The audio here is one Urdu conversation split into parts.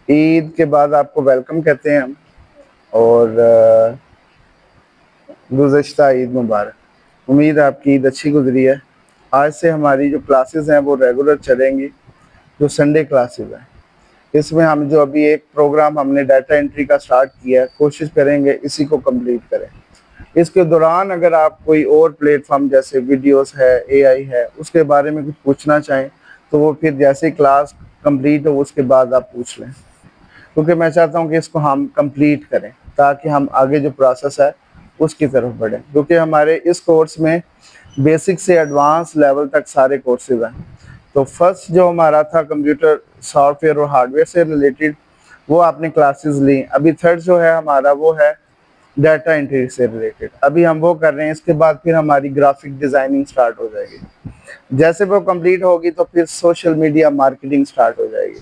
عید کے بعد آپ کو ویلکم کہتے ہیں ہم، اور گزشتہ عید مبارک۔ امید ہے آپ کی عید اچھی گزری ہے۔ آج سے ہماری جو کلاسز ہیں وہ ریگولر چلیں گی، جو سنڈے کلاسز ہیں۔ اس میں ہم جو ابھی ایک پروگرام ہم نے ڈیٹا انٹری کا سٹارٹ کیا ہے، کوشش کریں گے اسی کو کمپلیٹ کریں۔ اس کے دوران اگر آپ کوئی اور پلیٹ فارم جیسے ویڈیوز ہے، اے آئی ہے، اس کے بارے میں کچھ پوچھنا چاہیں تو وہ پھر جیسے کلاس کمپلیٹ ہو اس کے بعد آپ پوچھ لیں، کیونکہ میں چاہتا ہوں کہ اس کو ہم کمپلیٹ کریں تاکہ ہم آگے جو پروسیس ہے اس کی طرف بڑھیں، کیونکہ ہمارے اس کورس میں بیسک سے ایڈوانس لیول تک سارے کورسز ہیں۔ تو فرسٹ جو ہمارا تھا کمپیوٹر سافٹ ویئر اور ہارڈ ویئر سے ریلیٹڈ، وہ آپ نے کلاسز لی۔ ابھی تھرڈ جو ہے ہمارا وہ ہے ڈیٹا انٹری سے ریلیٹڈ، ابھی ہم وہ کر رہے ہیں۔ اس کے بعد پھر ہماری گرافک ڈیزائننگ سٹارٹ ہو جائے گی۔ جیسے وہ کمپلیٹ ہوگی تو پھر سوشل میڈیا مارکیٹنگ سٹارٹ ہو جائے گی،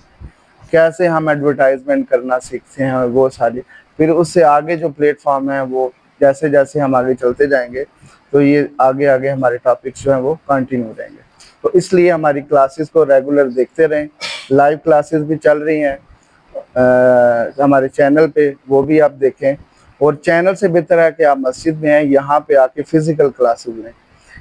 کیسے ہم ایڈورٹائزمنٹ کرنا سیکھتے ہیں، وہ ساری پھر اس سے آگے جو پلیٹ فارم ہیں وہ جیسے جیسے ہم آگے چلتے جائیں گے تو یہ آگے آگے ہمارے ٹاپکس جو ہیں وہ کنٹینیو رہیں گے۔ تو اس لیے ہماری کلاسز کو ریگولر دیکھتے رہیں۔ لائیو کلاسز بھی چل رہی ہیں ہمارے چینل پہ، وہ بھی آپ دیکھیں، اور چینل سے بہتر ہے کہ آپ مسجد میں ہیں، یہاں پہ آ کے فزیکل کلاسز لیں،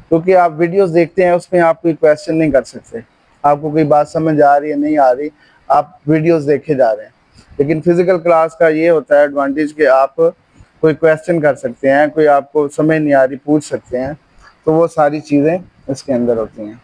کیونکہ آپ ویڈیوز دیکھتے ہیں اس میں آپ کوئی کویسچن نہیں کر سکتے، آپ کو کوئی بات سمجھ آ رہی ہے نہیں آ رہی، آپ ویڈیوز دیکھے جا رہے ہیں۔ لیکن فزیکل کلاس کا یہ ہوتا ہے ایڈوانٹیج کہ آپ کوئی کویسچن کر سکتے ہیں، کوئی آپ کو سمجھ نہیں آ رہی پوچھ سکتے ہیں، تو وہ ساری چیزیں اس کے اندر ہوتی ہیں۔